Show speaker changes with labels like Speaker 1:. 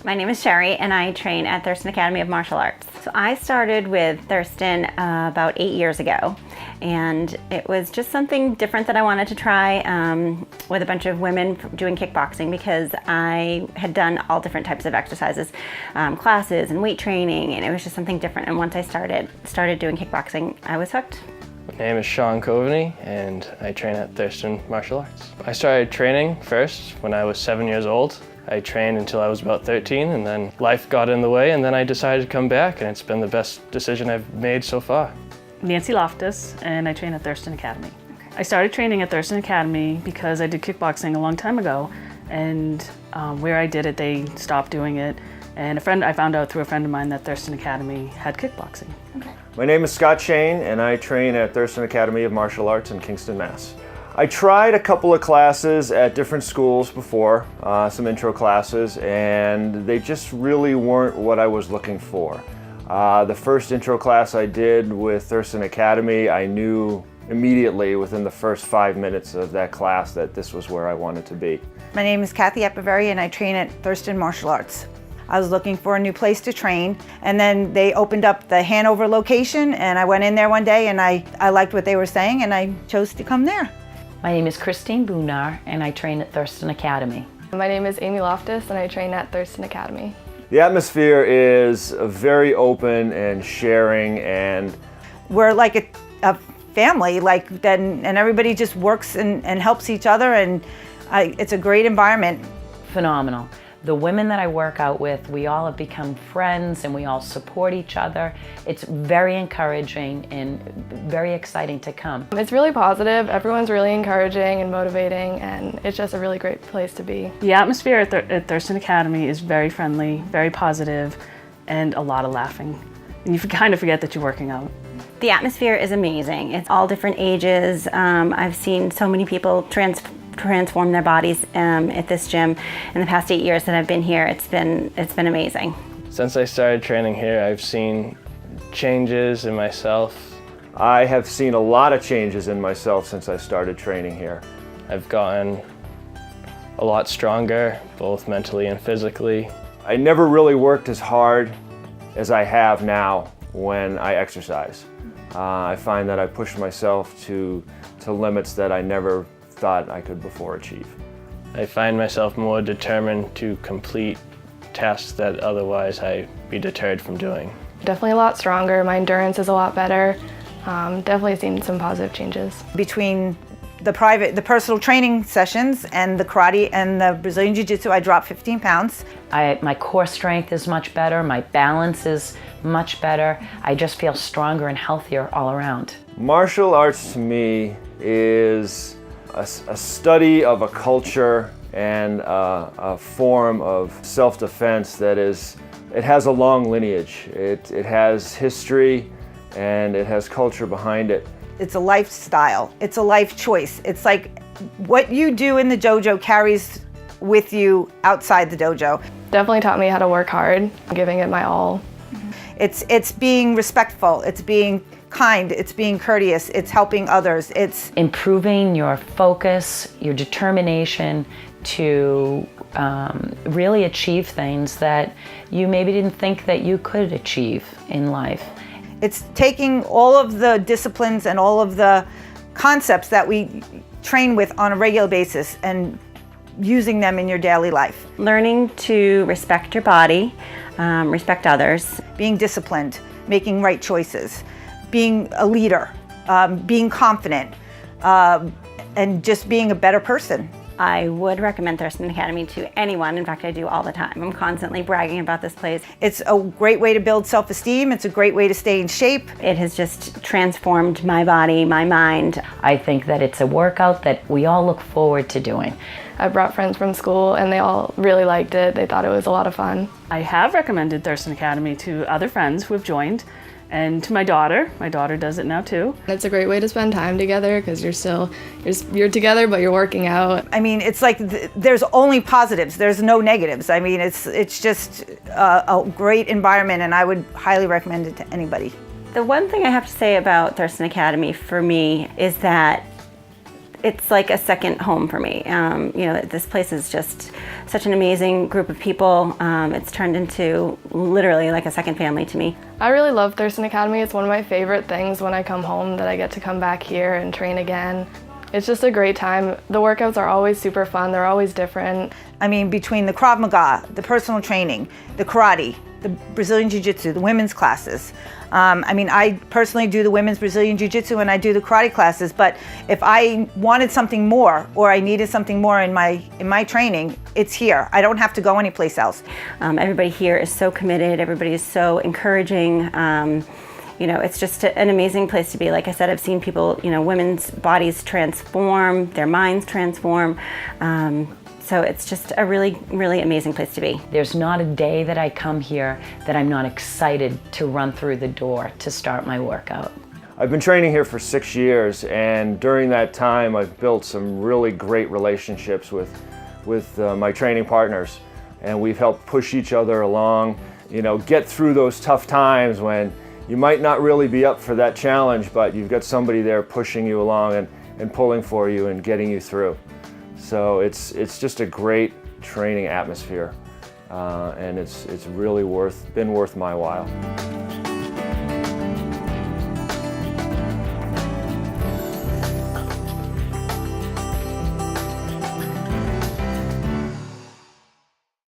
Speaker 1: My name is Sheri and I train at Thurston Academy of Martial Arts. So I started with Thurston about 8 years ago, and it was just something different that I wanted to try with a bunch of women doing kickboxing, because I had done all different types of exercises, classes and weight training, and it was just something different. And once I started doing kickboxing, I was hooked.
Speaker 2: My name is Shaun Student and I train at Thurston Martial Arts. I started training first when I was 7 years old. I trained until I was about 13, and then life got in the way, and then I decided to come back, and it's been the best decision I've made so far.
Speaker 3: Nancy Loftus, and I train at Thurston Academy. I started training at Thurston Academy because I did kickboxing a long time ago, and where I did it, they stopped doing it. And I found out through a friend of mine that Thurston Academy had kickboxing.
Speaker 4: Okay. My name is Scott Shane, and I train at Thurston Academy of Martial Arts in Kingston, Mass. I tried a couple of classes at different schools before, some intro classes, and they just really weren't what I was looking for. The first intro class I did with Thurston Academy, I knew immediately within the first 5 minutes of that class that this was where I wanted to be.
Speaker 5: My name is Cathy and I train at Thurston Martial Arts. I was looking for a new place to train, and then they opened up the Hanover location, and I went in there one day and I liked what they were saying, and I chose to come there.
Speaker 6: My name is Christine Bunar and I train at Thurston Academy.
Speaker 7: My name is Amy Loftus and I train at Thurston Academy.
Speaker 4: The atmosphere is very open and sharing, and
Speaker 5: we're like a family, and everybody just works and helps each other, and it's a great environment.
Speaker 6: Phenomenal. The women that I work out with, we all have become friends and we all support each other. It's very encouraging and very exciting to come.
Speaker 7: It's really positive. Everyone's really encouraging and motivating, and it's just a really great place to be.
Speaker 3: The atmosphere at Thurston Academy is very friendly, very positive, and a lot of laughing. And you kind of forget that you're working out.
Speaker 1: The atmosphere is amazing. It's all different ages. I've seen so many people transform their bodies at this gym in the past 8 years that I've been here. It's been amazing.
Speaker 2: Since I started training here, I've seen changes in myself.
Speaker 4: I have seen a lot of changes in myself since I started training here.
Speaker 2: I've gotten a lot stronger, both mentally and physically.
Speaker 4: I never really worked as hard as I have now when I exercise. I find that I push myself to limits that I never thought I could before achieve.
Speaker 2: I find myself more determined to complete tasks that otherwise I'd be deterred from doing.
Speaker 7: Definitely a lot stronger. My endurance is a lot better. Definitely seen some positive changes.
Speaker 5: Between the personal training sessions and the karate and the Brazilian Jiu-Jitsu, I dropped 15 pounds.
Speaker 6: My core strength is much better, my balance is much better. I just feel stronger and healthier all around.
Speaker 4: Martial arts to me is a study of a culture and a form of self-defense that it has a long lineage. It has history and it has culture behind it.
Speaker 5: It's a lifestyle. It's a life choice. It's like what you do in the dojo carries with you outside the dojo.
Speaker 7: Definitely taught me how to work hard, giving it my all.
Speaker 5: It's being respectful. It's being kind, it's being courteous, it's helping others, it's
Speaker 6: improving your focus, your determination to really achieve things that you maybe didn't think that you could achieve in life.
Speaker 5: It's taking all of the disciplines and all of the concepts that we train with on a regular basis and using them in your daily life.
Speaker 1: Learning to respect your body, respect others.
Speaker 5: Being disciplined, making right choices, being a leader, being confident, and just being a better person.
Speaker 1: I would recommend Thurston Academy to anyone. In fact, I do all the time. I'm constantly bragging about this place.
Speaker 5: It's a great way to build self-esteem. It's a great way to stay in shape.
Speaker 1: It has just transformed my body, my mind.
Speaker 6: I think that it's a workout that we all look forward to doing.
Speaker 7: I brought friends from school and they all really liked it. They thought it was a lot of fun.
Speaker 3: I have recommended Thurston Academy to other friends who have joined, and to my daughter. My daughter does it now too.
Speaker 7: It's a great way to spend time together because you're together but you're working out.
Speaker 5: I mean, it's like there's only positives. There's no negatives. I mean, it's just a great environment, and I would highly recommend it to anybody.
Speaker 1: The one thing I have to say about Thurston Academy for me is that It's like a second home for me. This place is just such an amazing group of people. It's turned into literally like a second family to me.
Speaker 7: I really love Thurston Academy. It's one of my favorite things when I come home, that I get to come back here and train again. It's just a great time. The workouts are always super fun. They're always different.
Speaker 5: I mean, between the Krav Maga, the personal training, the karate, the Brazilian Jiu-Jitsu, the women's classes. I personally do the women's Brazilian Jiu-Jitsu and I do the karate classes, but if I wanted something more or I needed something more in my training, it's here. I don't have to go anyplace else.
Speaker 1: Everybody here is so committed. Everybody is so encouraging. It's just an amazing place to be. Like I said, I've seen people, women's bodies transform, their minds transform. So it's just a really, really amazing place to be.
Speaker 6: There's not a day that I come here that I'm not excited to run through the door to start my workout.
Speaker 4: I've been training here for 6 years, and during that time I've built some really great relationships with my training partners, and we've helped push each other along, get through those tough times when you might not really be up for that challenge, but you've got somebody there pushing you along and pulling for you and getting you through. So it's just a great training atmosphere, and it's really been worth my while.